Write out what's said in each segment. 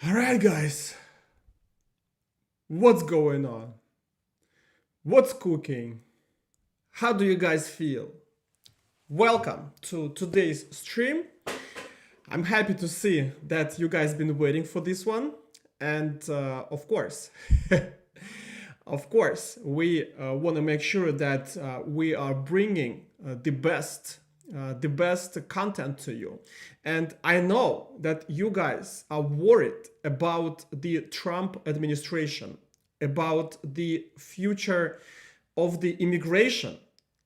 All right, guys, what's going on? What's cooking? How do you guys feel? Welcome to today's stream. I'm happy to see that you guys been waiting for this one, and of course, we want to make sure that we are bringing the best content to you. And I know that you guys are worried about the Trump administration, about the future of the immigration,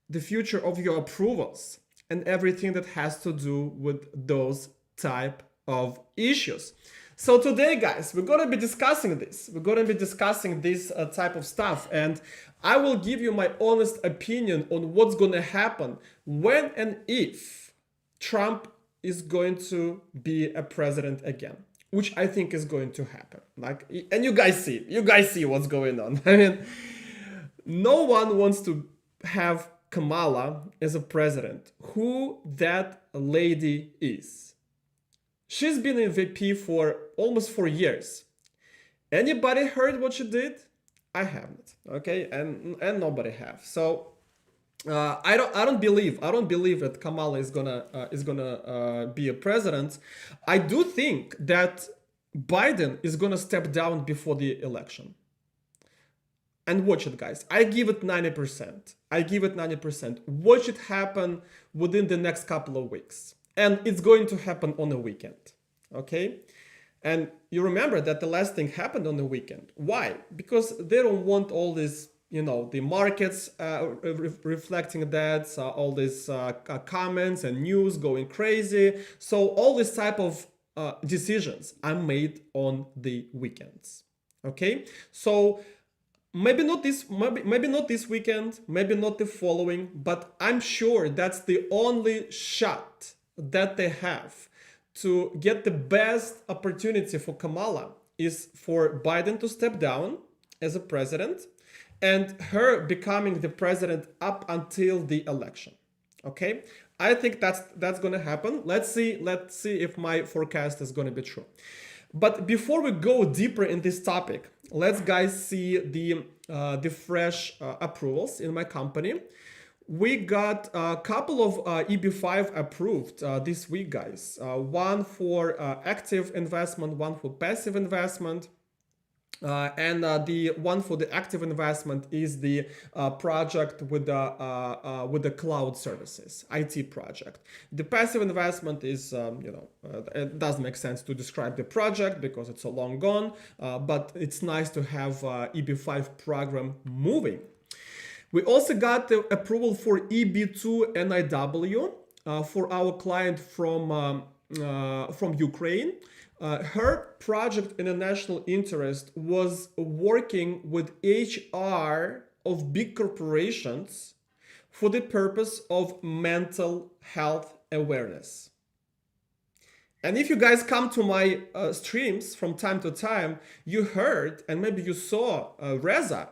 the future of your approvals, and everything that has to do with those type of issues. So today, guys, we're gonna be discussing this. We're gonna be discussing this type of stuff, and I will give you my honest opinion on what's gonna happen when and if Trump is going to be a president again, which I think is going to happen. And you guys see what's going on. I mean, no one wants to have Kamala as a president. Who that lady is? She's been in VP for almost 4 years. Anybody heard what she did? I haven't. Okay, and nobody have. So I don't believe that Kamala is gonna be a president. I do think that Biden is gonna step down before the election. And watch it, guys. I give it 90%. I give it 90%. Watch it happen within the next couple of weeks. And it's going to happen on a weekend. Okay? And you remember that the last thing happened on the weekend. Why? Because they don't want all this, the markets reflecting that, all these comments and news going crazy. So all this type of decisions are made on the weekends. Okay? So maybe not this weekend, maybe not the following, but I'm sure that's the only shot that they have to get the best opportunity for Kamala is for Biden to step down as a president and her becoming the president up until the election. Okay? I think that's going to happen. Let's see if my forecast is going to be true. But before we go deeper in this topic, let's guys see the fresh approvals in my company. We got a couple of EB5 approved this week, guys. One for active investment, one for passive investment. And the one for the active investment is the project with the cloud services, IT project. The passive investment is, it doesn't make sense to describe the project because it's so long gone, but it's nice to have EB5 program moving. We also got the approval for EB2 NIW for our client from Ukraine. Her project in a national interest was working with HR of big corporations for the purpose of mental health awareness. And if you guys come to my streams from time to time, you heard and maybe you saw Reza,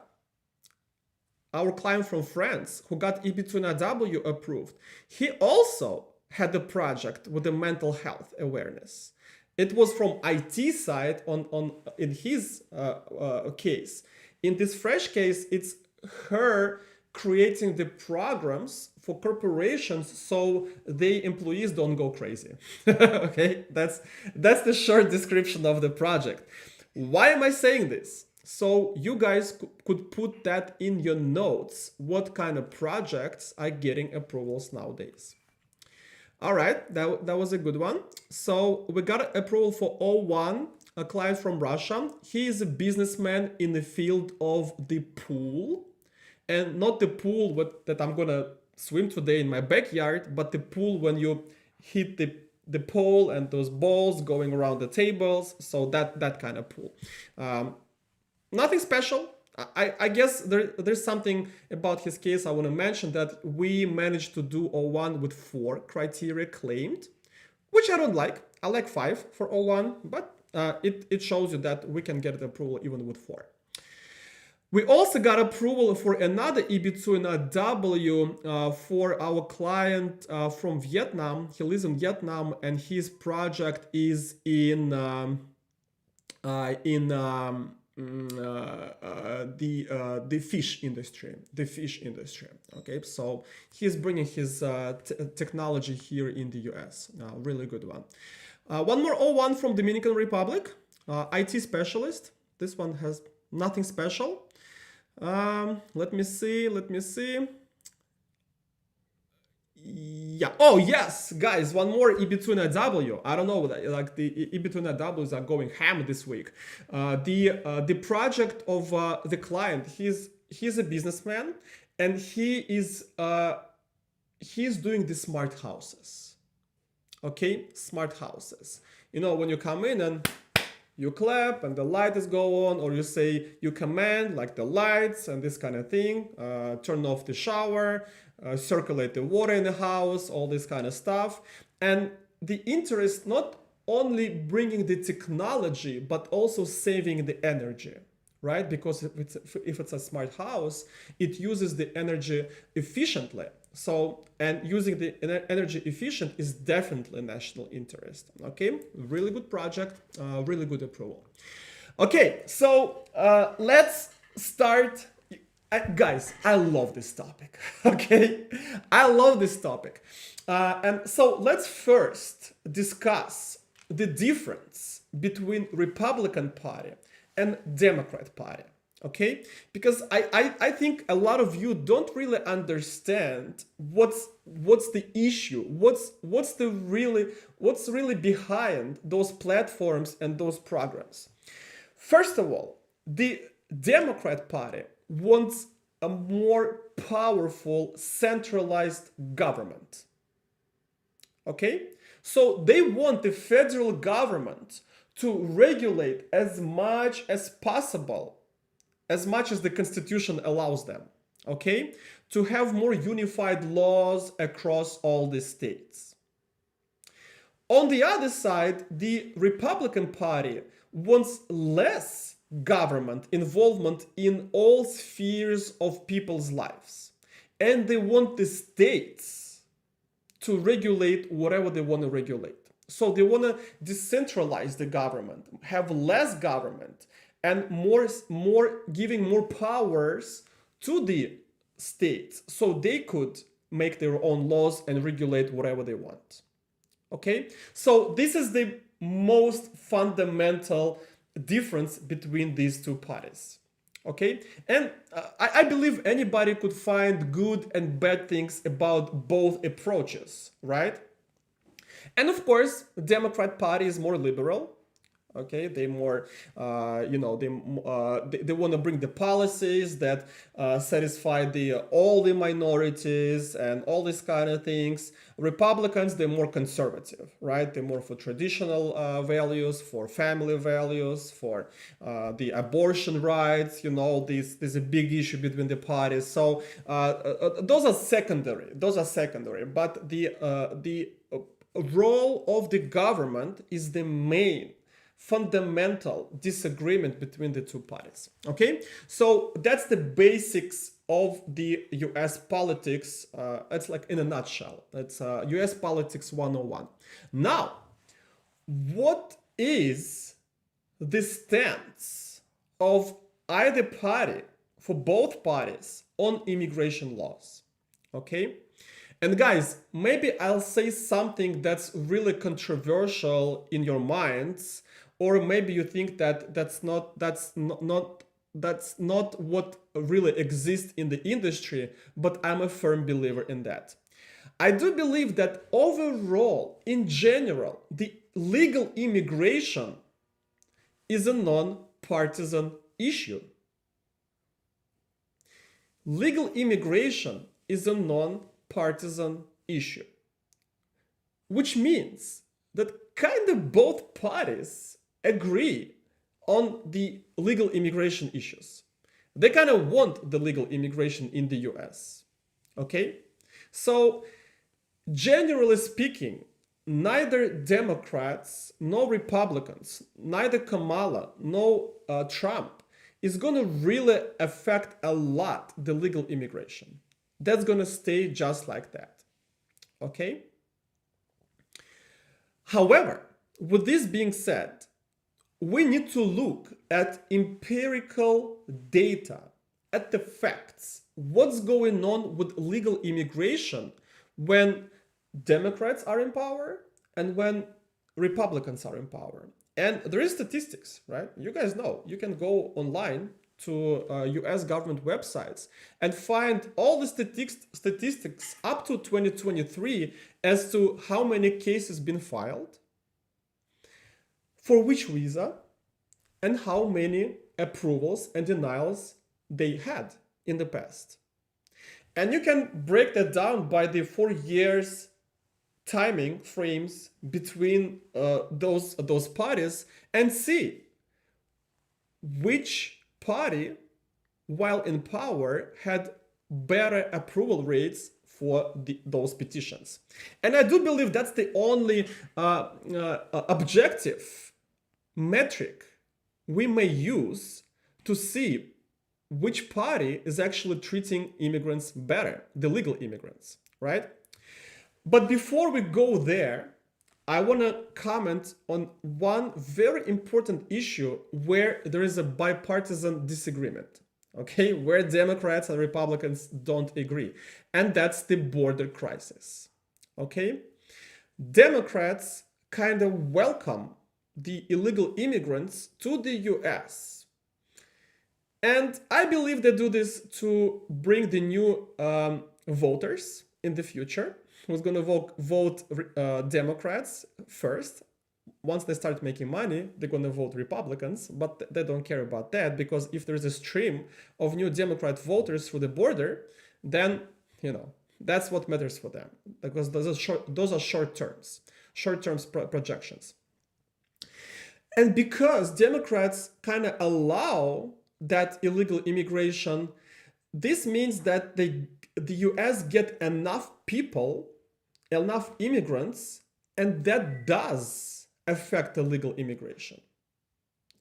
our client from France, who got EB2NW approved. He also had a project with the mental health awareness. It was from IT side in his case. In this fresh case, it's her creating the programs for corporations so the employees don't go crazy. Okay, that's the short description of the project. Why am I saying this? So you guys could put that in your notes, what kind of projects are getting approvals nowadays. All right, that was a good one. So we got approval for O1, a client from Russia. He is a businessman in the field of the pool, and not the pool that I'm gonna swim today in my backyard, but the pool when you hit the pole and those balls going around the tables. So that kind of pool. Nothing special. I guess there's something about his case I want to mention, that we managed to do O1 with 4 criteria claimed, which I don't like. I like 5 for O1, but it shows you that we can get the approval even with 4. We also got approval for another EB2 and a W for our client from Vietnam. He lives in Vietnam and his project is in in the fish industry, Okay, so he's bringing his technology here in the US. Really good one. One more O1 from Dominican Republic, IT specialist. This one has nothing special. Let me see. Yeah. Oh yes, guys. One more E between a W. I don't know. Like the E between a W's are going ham this week. The project of the client. He's a businessman, and he's doing the smart houses. Okay, smart houses. You know, when you come in and you clap and the light is go on, or you say you command like the lights and this kind of thing, turn off the shower, circulate the water in the house, all this kind of stuff. And the interest not only bringing the technology but also saving the energy, right? Because if it's a smart house, it uses the energy efficiently. So, and using the energy efficient is definitely national interest. Okay, really good project, really good approval. Okay, so let's start. Guys, I love this topic. Okay, I love this topic. And so let's first discuss the difference between Republican Party and Democrat Party. Okay, because I think a lot of you don't really understand what's the issue, what's really behind those platforms and those programs. First of all, the Democrat Party wants a more powerful centralized government. Okay, so they want the federal government to regulate as much as possible, as much as the Constitution allows them, okay? To have more unified laws across all the states. On the other side, the Republican Party wants less government involvement in all spheres of people's lives. And they want the states to regulate whatever they want to regulate. So they want to decentralize the government, have less government, and more giving more powers to the states so they could make their own laws and regulate whatever they want. Okay, so this is the most fundamental difference between these two parties. Okay, and I believe anybody could find good and bad things about both approaches, right? And of course, the Democrat Party is more liberal. Okay, they more, they want to bring the policies that satisfy all the minorities and all these kind of things. Republicans, they're more conservative, right? They're more for traditional values, for family values, for the abortion rights. You know, there's a big issue between the parties. So those are secondary. But the role of the government is the main fundamental disagreement between the two parties. Okay, so that's the basics of the US politics. It's like in a nutshell. It's US politics 101. Now, what is the stance of either party, for both parties, on immigration laws? Okay, and guys, maybe I'll say something that's really controversial in your minds, or maybe you think that that's not what really exists in the industry, but I'm a firm believer in that. I do believe that overall, in general, the legal immigration is a non-partisan issue. Legal immigration is a non-partisan issue, which means that kind of both parties agree on the legal immigration issues. They kind of want the legal immigration in the US. Okay? So, generally speaking, neither Democrats nor Republicans, neither Kamala nor Trump is going to really affect a lot the legal immigration. That's going to stay just like that. Okay? However, with this being said, we need to look at empirical data, at the facts. What's going on with legal immigration when Democrats are in power and when Republicans are in power? And there is statistics, right? You guys know. You can go online to US government websites and find all the statistics up to 2023 as to how many cases been filed, for which visa, and how many approvals and denials they had in the past. And you can break that down by the 4 years timing frames between those parties and see which party, while in power, had better approval rates for those petitions. And I do believe that's the only objective metric we may use to see which party is actually treating immigrants better, the legal immigrants, right? But before we go there, I want to comment on one very important issue where there is a bipartisan disagreement, okay, where Democrats and Republicans don't agree, and that's the border crisis, okay? Democrats kind of welcome the illegal immigrants to the US. And I believe they do this to bring the new voters in the future, who's going to vote Democrats first. Once they start making money, they're going to vote Republicans, but they don't care about that, because if there's a stream of new Democrat voters through the border, then, you know, that's what matters for them, because those are short-term projections. And because Democrats kind of allow that illegal immigration, this means that the US get enough people, enough immigrants, and that does affect the legal immigration.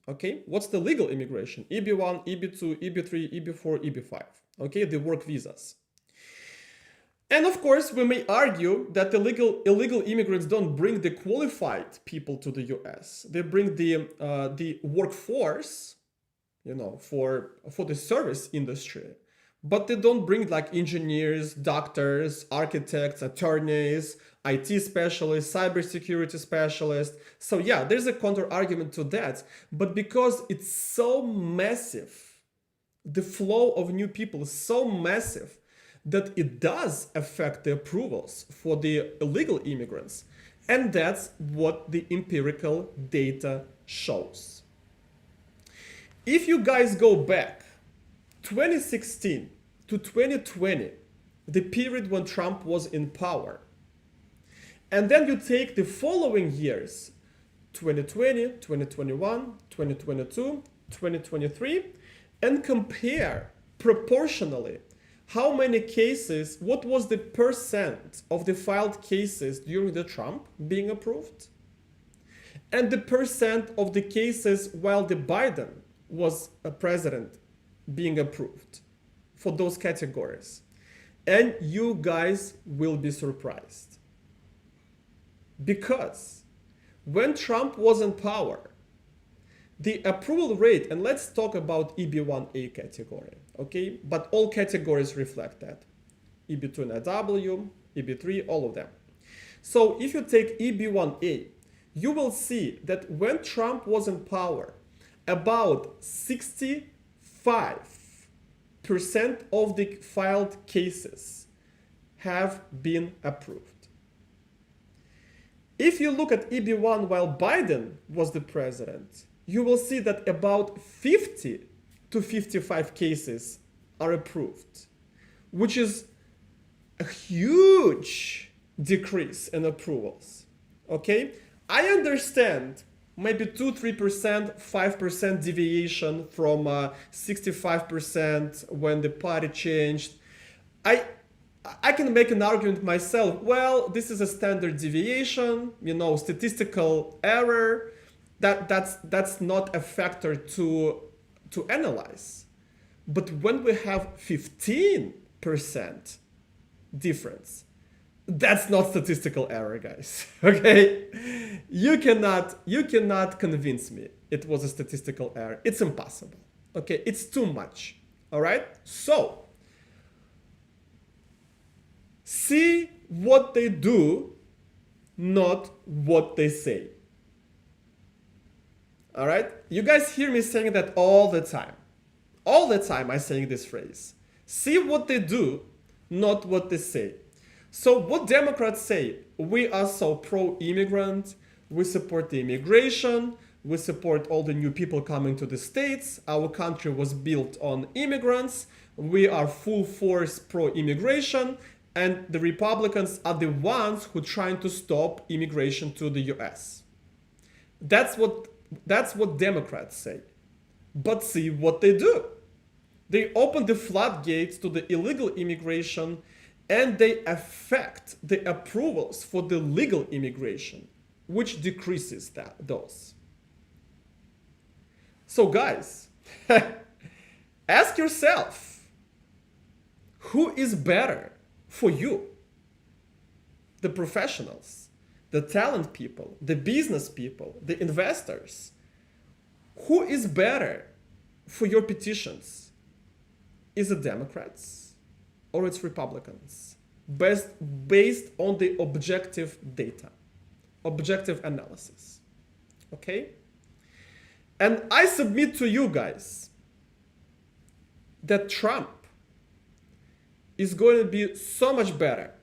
Okay, what's the legal immigration? EB1, EB2, EB3, EB4, EB5. Okay, the work visas. And of course, we may argue that the illegal immigrants don't bring the qualified people to the US. They bring the workforce, you know, for the service industry, but they don't bring like engineers, doctors, architects, attorneys, IT specialists, cybersecurity specialists. So yeah, there's a counter argument to that. But because it's so massive, the flow of new people is so massive that it does affect the approvals for the illegal immigrants. And that's what the empirical data shows. If you guys go back 2016 to 2020, the period when Trump was in power, and then you take the following years, 2020, 2021, 2022, 2023, and compare proportionally how many cases, what was the percent of the filed cases during the Trump being approved, and the percent of the cases while the Biden was a president being approved for those categories. And you guys will be surprised. Because when Trump was in power, the approval rate, and let's talk about EB1A category, okay? But all categories reflect that. EB2 and AW, EB3, all of them. So if you take EB1A, you will see that when Trump was in power, about 65% of the filed cases have been approved. If you look at EB1 while Biden was the president, you will see that about 50 to 55 cases are approved, which is a huge decrease in approvals. Okay? I understand maybe 2-3%, 5% deviation from 65% when the party changed. I can make an argument myself. Well, this is a standard deviation, you know, statistical error. That's not a factor to analyze. But when we have 15% difference, That's not statistical error, guys. Okay? You cannot convince me it was a statistical error. It's impossible. Okay? It's too much. All right? So, see what they do, not what they say. All right? You guys hear me saying that all the time. All the time I'm saying this phrase. See what they do, not what they say. So what Democrats say, we are so pro-immigrant, we support the immigration, we support all the new people coming to the States, our country was built on immigrants, we are full force pro-immigration, and the Republicans are the ones who are trying to stop immigration to the US. That's what Democrats say. But see what they do. They open the floodgates to the illegal immigration, and they affect the approvals for the legal immigration, which decreases those. So guys, ask yourself, who is better for you? The professionals, the talent people, the business people, the investors. Who is better for your petitions? Is it Democrats or it's Republicans? Based on the objective data, objective analysis. Okay? And I submit to you guys that Trump is going to be so much better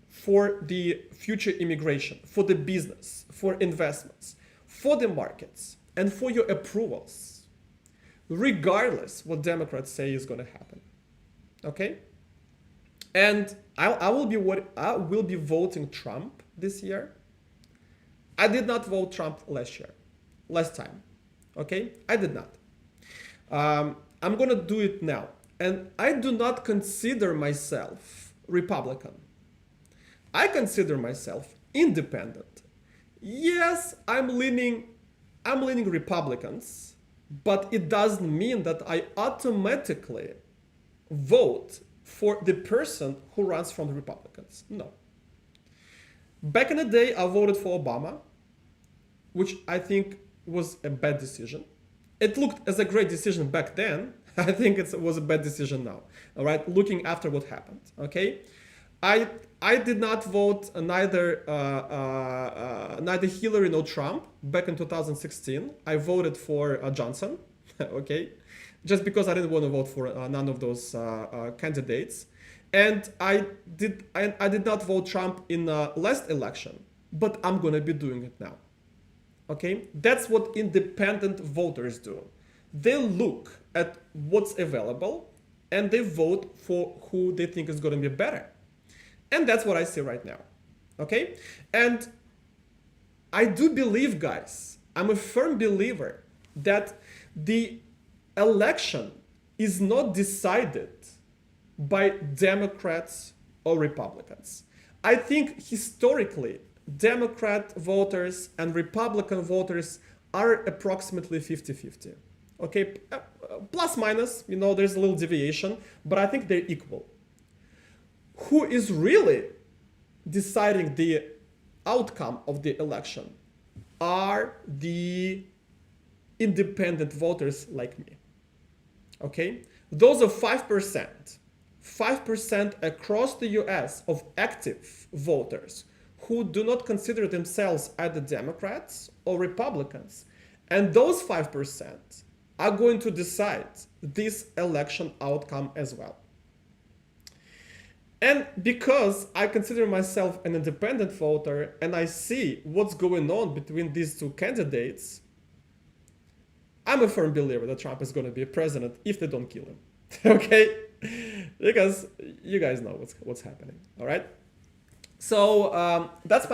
for the future immigration, for the business, for investments, for the markets, and for your approvals, regardless what Democrats say is going to happen. Okay? And I will be voting Trump this year. I did not vote Trump last time. Okay? I did not. I'm going to do it now. And I do not consider myself Republican. I consider myself independent. Yes, I'm leaning Republicans, but it doesn't mean that I automatically vote for the person who runs from the Republicans. No. Back in the day, I voted for Obama, which I think was a bad decision. It looked as a great decision back then. I think it was a bad decision now. All right, looking after what happened. Okay, I did not vote neither Hillary nor Trump back in 2016. I voted for Johnson. Okay, just because I didn't want to vote for none of those candidates, and I did not vote Trump in the last election, but I'm gonna be doing it now. Okay, that's what independent voters do. They look at what's available and they vote for who they think is going to be better. And that's what I see right now. Okay? And I do believe, guys, I'm a firm believer that the election is not decided by Democrats or Republicans. I think historically, Democrat voters and Republican voters are approximately 50-50. Okay, plus minus, there's a little deviation, but I think they're equal. Who is really deciding the outcome of the election are the independent voters like me. Okay, those are 5%. 5% across the US of active voters who do not consider themselves either Democrats or Republicans. And those 5% are going to decide this election outcome as well. And because I consider myself an independent voter and I see what's going on between these two candidates, I'm a firm believer that Trump is going to be a president if they don't kill him. Okay? Because you guys know what's happening. All right? So that's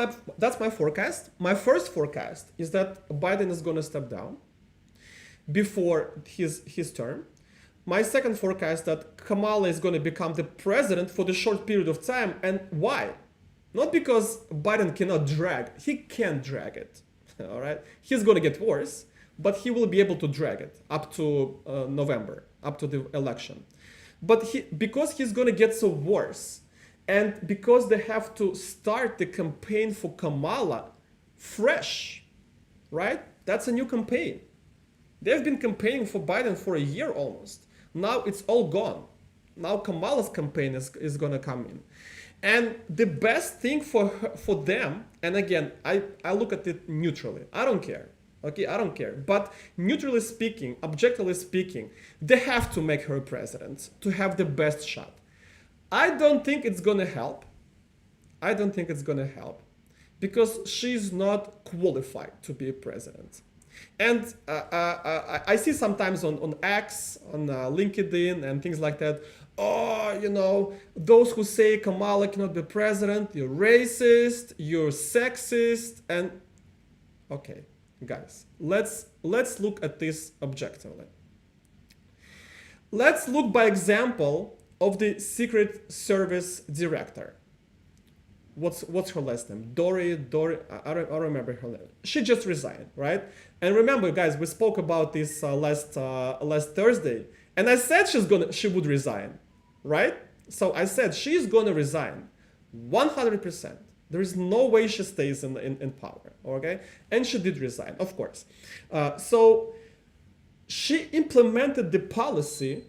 my forecast. My first forecast is that Biden is going to step down before his term. My second forecast that Kamala is going to become the president for the short period of time. And why? Not because Biden cannot drag. He can't drag it. All right? He's going to get worse, but he will be able to drag it up to November, up to the election. But because he's going to get so worse, And because they have to start the campaign for Kamala fresh, right? That's a new campaign. They've been campaigning for Biden for a year almost. Now it's all gone. Now Kamala's campaign is going to come in. And the best thing for them, and again, I look at it neutrally. I don't care. Okay, I don't care. But neutrally speaking, objectively speaking, they have to make her president to have the best shot. I don't think it's going to help. I don't think it's going to help because she's not qualified to be a president. And I see sometimes on X, on LinkedIn and things like that, oh, you know, those who say Kamala cannot be president, you're racist, you're sexist, and okay, guys, let's look at this objectively. Let's look by example of the Secret Service director. What's her last name? Dory. I don't remember her name. She just resigned, right? And remember, guys, we spoke about this last Thursday, and I said she would resign, right? So I said she's gonna resign, 100%. There is no way she stays in power, okay? And she did resign, of course. So she implemented the policy,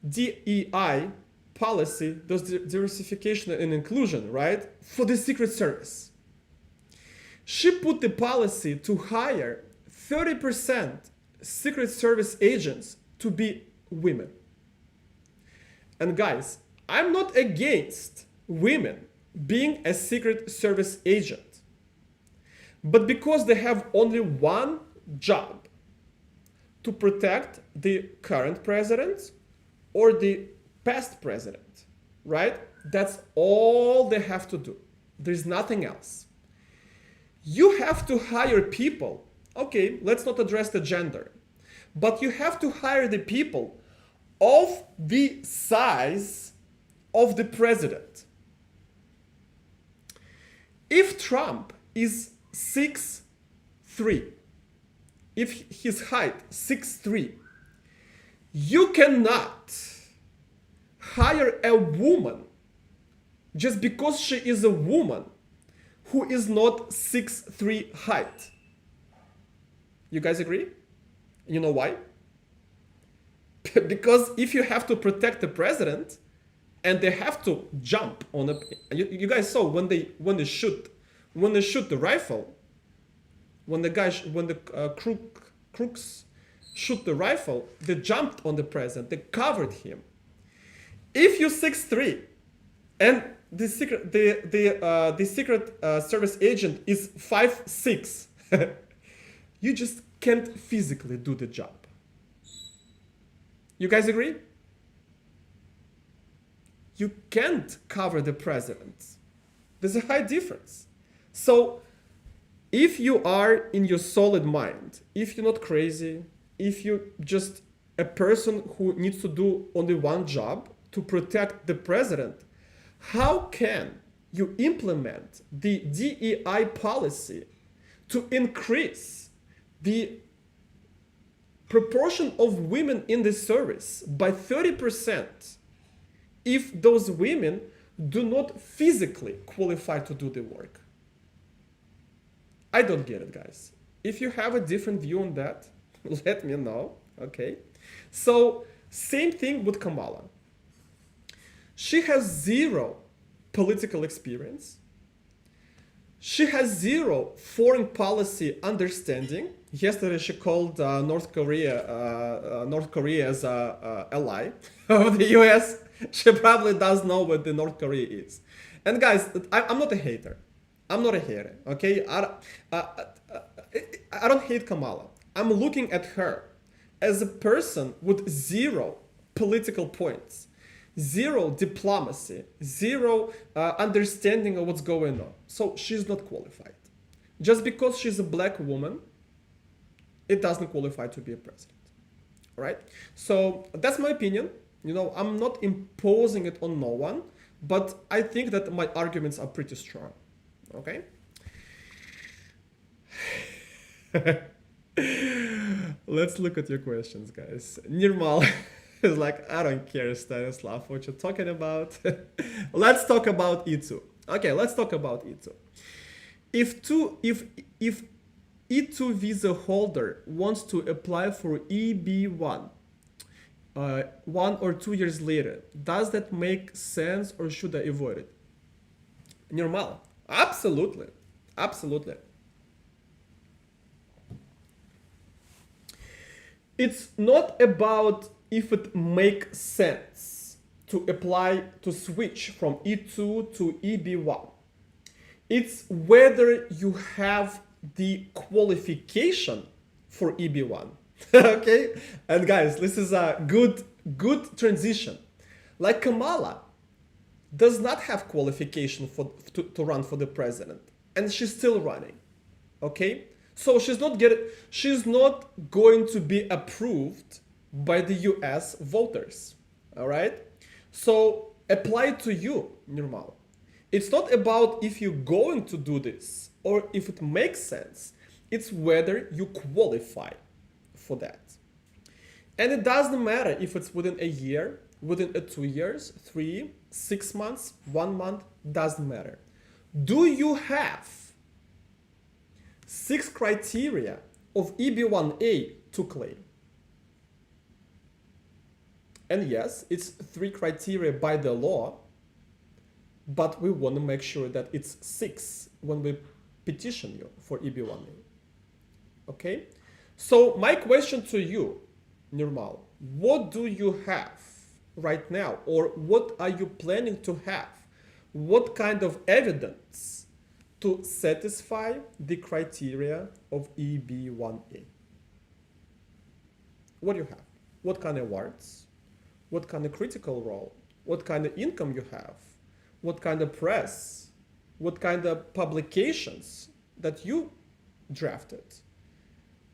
DEI policy, those diversification and inclusion, right, for the Secret Service. She put the policy to hire 30% Secret Service agents to be women. And guys, I'm not against women being a Secret Service agent. But because they have only one job, to protect the current president or the past president, right? That's all they have to do. There's nothing else. You have to hire people. Okay, let's not address the gender, but you have to hire the people of the size of the president. If Trump is 6'3", if his height 6'3", you cannot hire a woman just because she is a woman who is not 6'3" height. You guys agree? You know why? Because if you have to protect the president and they have to jump on a, you guys saw when they shoot the rifle, when the crooks shoot the rifle, they jumped on the president, they covered him. If you're 6'3" and the secret service agent is 5'6", you just can't physically do the job. You guys agree? You can't cover the president. There's a high difference. So if you are in your solid mind, if you're not crazy, if you're just a person who needs to do only one job to protect the president, how can you implement the DEI policy to increase the proportion of women in the service by 30% if those women do not physically qualify to do the work? I don't get it, guys. If you have a different view on that, let me know, okay? So, same thing with Kamala. She has zero political experience. She has zero foreign policy understanding. Yesterday, she called North Korea as a ally of the US. She probably does know what the North Korea is. And guys, I'm not a hater. I'm not a hater, okay? I don't hate Kamala. I'm looking at her as a person with zero political points, zero diplomacy, zero understanding of what's going on. So she's not qualified. Just because she's a black woman, it doesn't qualify to be a president, all right? So that's my opinion. You know, I'm not imposing it on no one, but I think that my arguments are pretty strong, okay? Let's look at your questions, guys. Nirmal, It's like, I don't care, Stanislav, what you're talking about. Let's talk about E2. Okay, let's talk about E2. If E2 visa holder wants to apply for EB1 1 or 2 years later, does that make sense or should I avoid it? Normal. Absolutely. Absolutely. It's not about if it makes sense to apply to switch from E2 to EB1. It's whether you have the qualification for EB1. Okay? And guys, this is a good transition. Like Kamala does not have qualification to run for the president, and she's still running. Okay? So she's not going to be approved by the US voters. All right? So apply to you, Nirmal. It's not about if you're going to do this or if it makes sense. It's whether you qualify for that. And it doesn't matter if it's within a year, within 2 years, 3, 6 months, 1 month, doesn't matter. Do you have 6 criteria of EB1A to claim? And yes, it's 3 criteria by the law, but we want to make sure that it's 6 when we petition you for EB1A. Okay? So my question to you, Nirmal, what do you have right now, or what are you planning to have? What kind of evidence to satisfy the criteria of EB1A? What do you have? What kind of awards? What kind of critical role? What kind of income you have? What kind of press? What kind of publications that you drafted?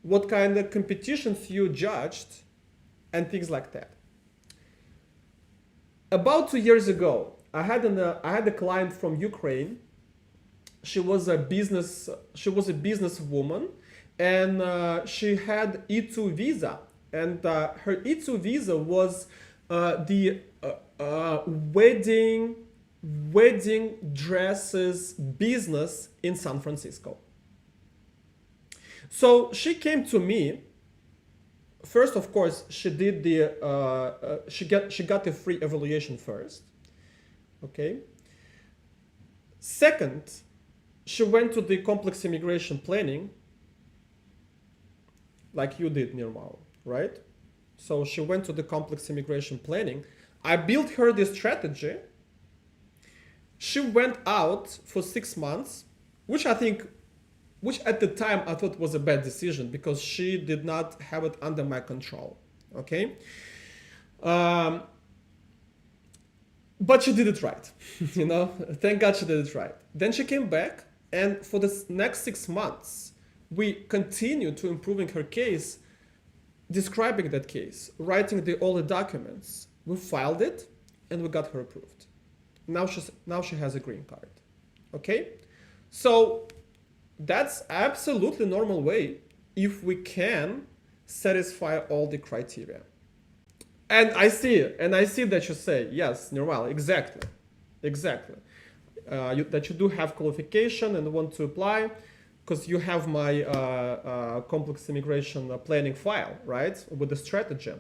What kind of competitions you judged? And things like that. About 2 years ago, I had a client from Ukraine. She was a businesswoman, and she had E2 visa, and her E2 visa was the wedding dresses business in San Francisco. So she came to me. First, of course, she did she got a free evaluation first. Okay. Second, she went to the complex immigration planning, like you did, Nirmal, right? So she went to the complex immigration planning. I built her this strategy. She went out for 6 months, which at the time I thought was a bad decision because she did not have it under my control. Okay. But she did it right. Thank God she did it right. Then she came back, and for the next 6 months, we continued to improving her case, describing that case, writing all the documents. We filed it, and we got her approved. Now she has a green card. Okay? So that's absolutely normal way if we can satisfy all the criteria. And I see that you say, yes, Nirmal, exactly. That you do have qualification and want to apply because you have my complex immigration planning file, right, with the strategy.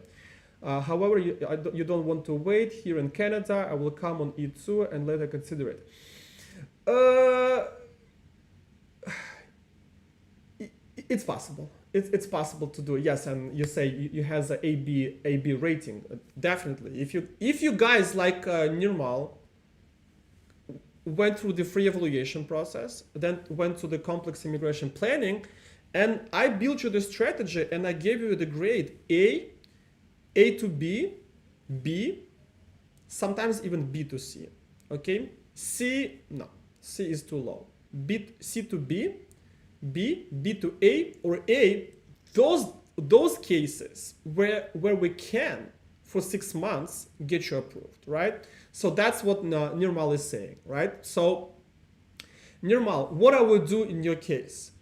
However, you don't want to wait here in Canada. I will come on E2 and later consider it. It's possible. It's possible to do, yes. And you say you has a AB rating. Definitely. If you guys like Nirmal went through the free evaluation process, then went to the complex immigration planning, and I built you the strategy and I gave you the grade A to B, B, sometimes even B to C. Okay? C, no, C is too low. C to B, B to A, or A, those cases where we can for 6 months get you approved, right? So that's what Nirmal is saying, right? So Nirmal, what I would do in your case,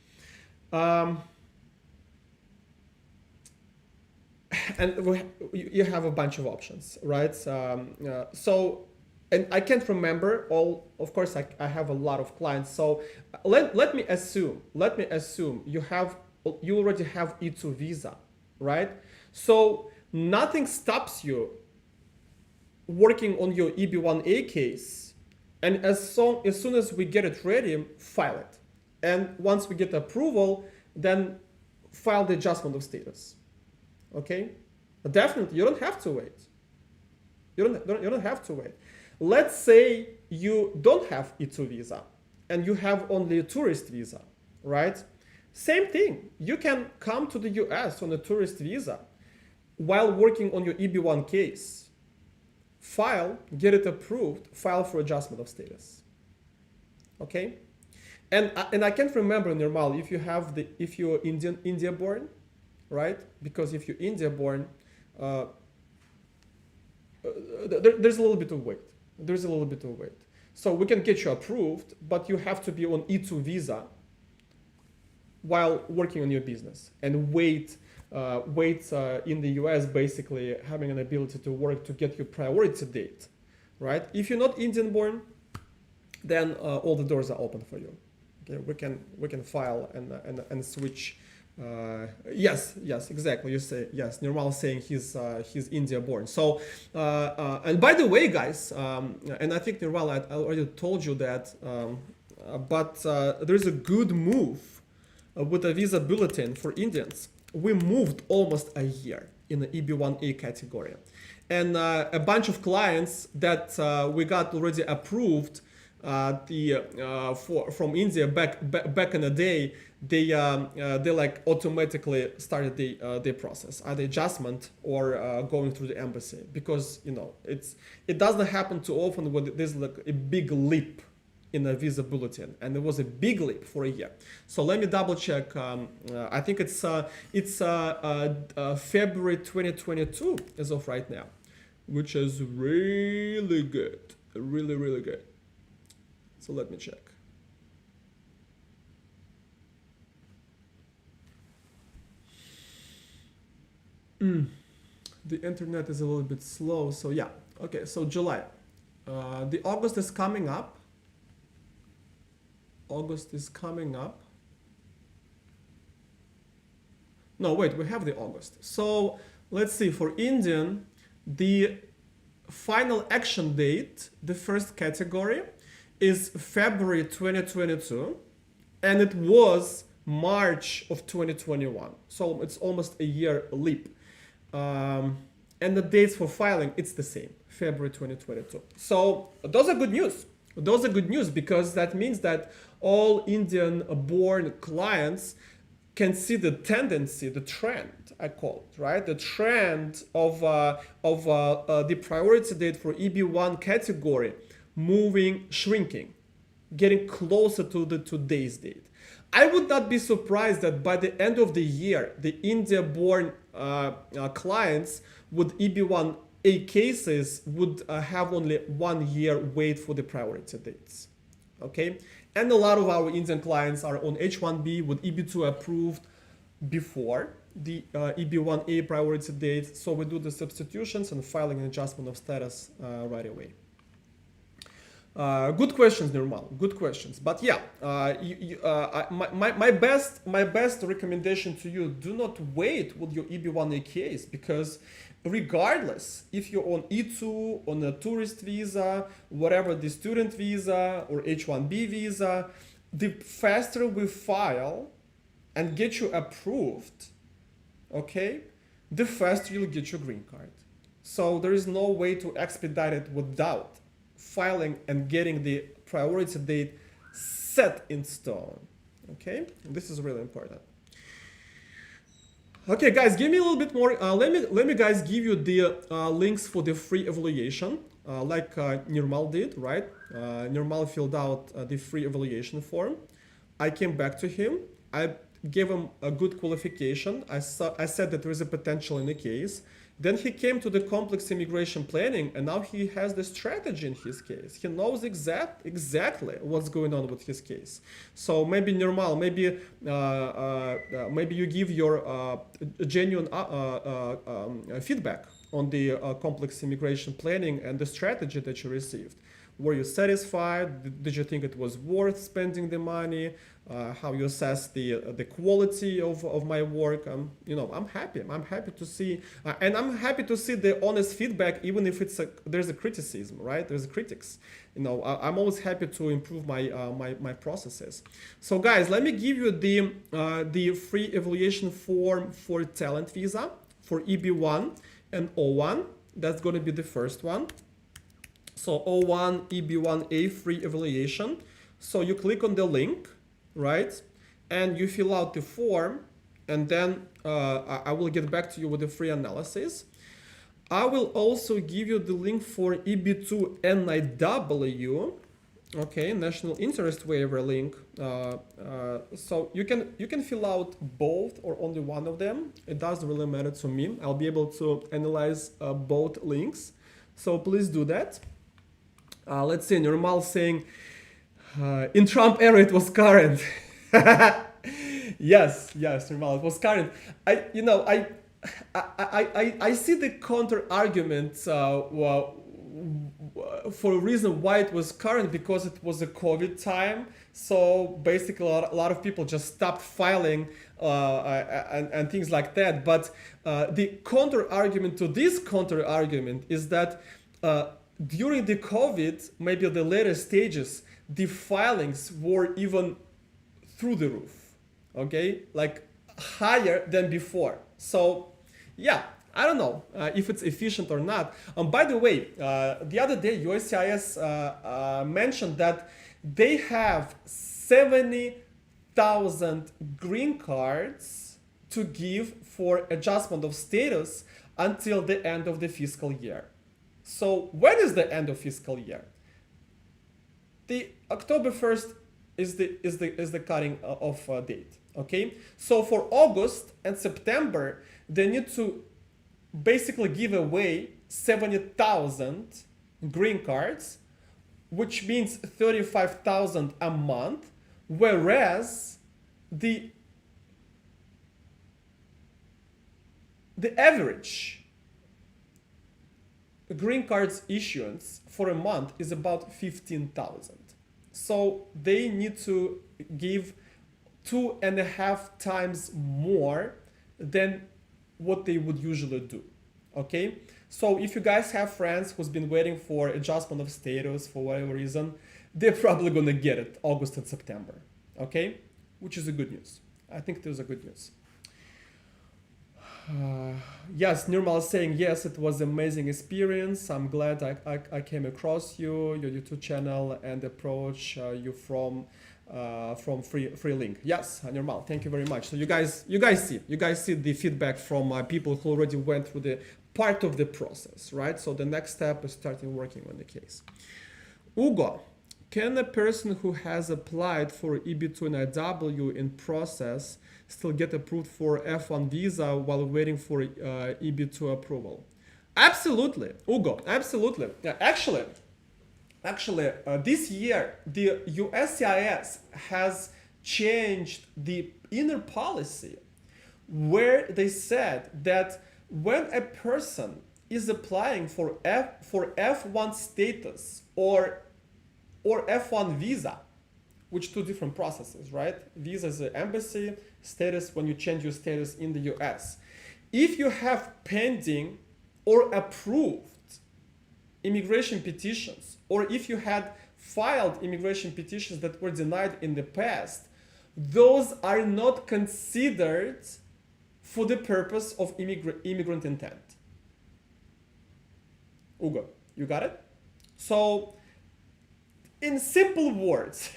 and you have a bunch of options, right? So, and I can't remember all. Of course, I have a lot of clients. So let me assume you already have E2 visa, right? So nothing stops you working on your EB1A case, and as soon as we get it ready, file it. And once we get approval, then file the adjustment of status. Okay? But definitely, you don't have to wait. You don't have to wait. Let's say you don't have E2 visa and you have only a tourist visa, right? Same thing. You can come to the US on a tourist visa while working on your EB1 case. File, get it approved, file for adjustment of status. Okay? And I can't remember, Nirmal, if you're India born, right? Because if you're India born, there's a little bit of wait. There's a little bit of wait. So we can get you approved, but you have to be on E2 visa while working on your business and wait in the US, basically having an ability to work to get your priority date, right? If you're not Indian born, then all the doors are open for you. Okay, we can file and switch. Yes, exactly. You say yes. Nirmal saying he's India born. So and by the way, guys, and I think Nirmal, I already told you that, but there's a good move with a visa bulletin for Indians. We moved almost a year in the EB1A category, and a bunch of clients that we got already approved from India back in the day, they like automatically started the process, either adjustment or going through the embassy, because it doesn't happen too often when there's like a big leap in a visa bulletin, and it was a big leap for a year. So let me double check. I think it's February 2022 as of right now, which is really good, really good. So let me check. The internet is a little bit slow, so yeah. Okay, so July. The August is coming up. August is coming up. No, wait, we have the August. So let's see, for Indian, the final action date, the first category, is February 2022, and it was March of 2021. So it's almost a year leap. And the dates for filing, it's the same, February 2022. So those are good news. Those are good news, because that means that all Indian-born clients can see the tendency, the trend, I call it, right? The trend of the priority date for EB1 category shrinking, getting closer to the today's date. I would not be surprised that by the end of the year, the India-born clients with EB1A cases would have only 1 year wait for the priority dates. Okay, and a lot of our Indian clients are on H1B with EB2 approved before the EB1A priority date, so we do the substitutions and filing and adjustment of status right away. Good questions, Nirmal. Good questions. But yeah, my best recommendation to you: do not wait with your EB1A case, because regardless if you're on E2, on a tourist visa, whatever, the student visa or H1B visa, the faster we file and get you approved, okay, the faster you'll get your green card. So there is no way to expedite it without filing and getting the priority date set in stone. Okay, this is really important. Okay, guys, give me a little bit more. Let me guys give you the links for the free evaluation, like Nirmal did, right? Nirmal filled out the free evaluation form. I came back to him. I gave him a good qualification. I said that there is a potential in the case. Then he came to the complex immigration planning, and now he has the strategy in his case. He knows exactly what's going on with his case. So maybe normal, maybe you give your genuine feedback on the complex immigration planning and the strategy that you received. Were you satisfied? Did you think it was worth spending the money? How you assess the quality of my work? I'm happy. I'm happy to see, and I'm happy to see the honest feedback, even if there's a criticism, right? There's critics. I'm always happy to improve my processes. So guys, let me give you the free evaluation form for talent visa for EB1 and O1. That's going to be the first one. So O1 EB1A free evaluation. So you click on the link, right? And you fill out the form, and then I will get back to you with the free analysis. I will also give you the link for EB2 NIW, okay, national interest waiver link. So you can fill out both or only one of them. It doesn't really matter to me. I'll be able to analyze both links. So please do that. Let's see, Normal saying, in Trump era it was current. yes, Normal, it was current. I see the counter argument for a reason why it was current, because it was a COVID time. So basically a lot of people just stopped filing and things like that. But the counter argument to this counter argument is that during the COVID, maybe the later stages, the filings were even through the roof, okay? Like higher than before. So yeah, I don't know if it's efficient or not. By the way, the other day USCIS mentioned that they have 70,000 green cards to give for adjustment of status until the end of the fiscal year. So when is the end of fiscal year? The October 1st is the cutting off date. Okay, so for August and September, they need to basically give away 70,000 green cards, which means 35,000 a month, whereas the average green cards issuance for a month is about 15,000. So they need to give 2.5 times more than what they would usually do. Okay, so if you guys have friends who's been waiting for adjustment of status for whatever reason, they're probably gonna get it August and September. Okay, which is a good news. I think there's a good news. Yes, Nirmal is saying, yes, it was an amazing experience. I'm glad I came across you, your YouTube channel, and approach you from free link. Yes, Nirmal, thank you very much. So you guys see the feedback from people who already went through the part of the process, right? So the next step is starting working on the case. Ugo, can a person who has applied for EB2NIW in process still get approved for F1 visa while waiting for EB2 approval? Absolutely, Ugo, absolutely. Yeah, actually, this year, the USCIS has changed the inner policy where they said that when a person is applying for F1 status or F1 visa, which two different processes, right? Visa is an embassy, status when you change your status in the US. If you have pending or approved immigration petitions, or if you had filed immigration petitions that were denied in the past, those are not considered for the purpose of immigrant intent. Ugo, you got it? So in simple words,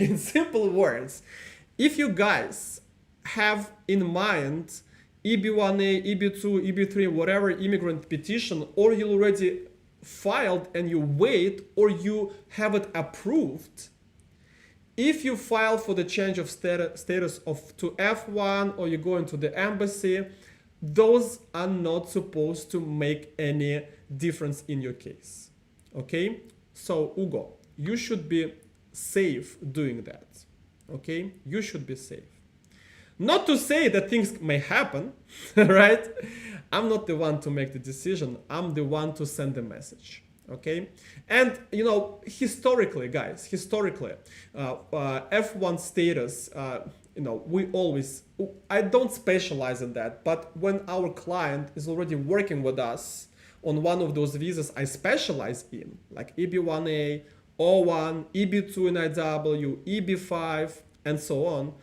if you guys have in mind EB1A, EB2, EB3, whatever immigrant petition, or you already filed and you wait, or you have it approved, If you file for the change of status of to F1 or you go into the embassy, those are not supposed to make any difference in your case. Okay? So Hugo, you should be safe doing that. Okay? You should be safe. Not to say that things may happen, right? I'm not the one to make the decision. I'm the one to send the message. Okay? And, you know, historically, guys, F1 status, you know, we always, I don't specialize in that, but when our client is already working with us on one of those visas I specialize in, like EB1A, O1, EB2 in IW, EB5, and so on,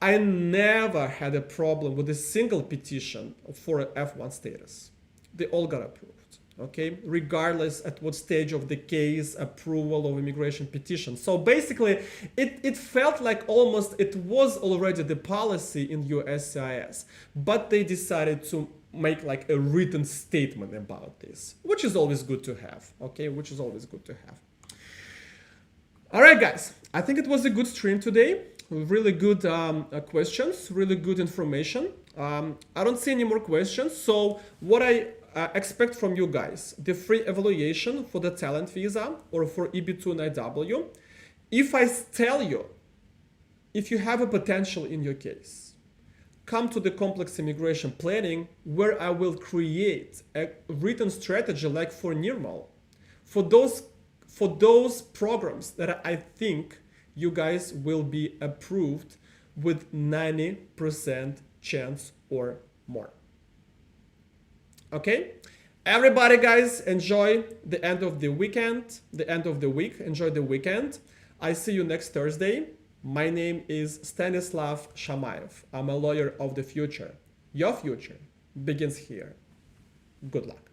I never had a problem with a single petition for F1 status. They all got approved, okay? Regardless at what stage of the case, approval of immigration petition. So basically, it felt like almost it was already the policy in USCIS, but they decided to make like a written statement about this, which is always good to have, okay? Which is always good to have. All right, guys, I think it was a good stream today. Really good questions, really good information. I don't see any more questions. So what I expect from you guys, the free evaluation for the talent visa or for EB2 and IW. If I tell you, if you have a potential in your case, come to the complex immigration planning where I will create a written strategy like for NIRMAL for those programs that I think you guys will be approved with 90% chance or more. Okay? Everybody, guys, enjoy the end of the weekend, the end of the week. Enjoy the weekend. I see you next Thursday. My name is Stanislav Shamaev. I'm a lawyer of the future. Your future begins here. Good luck.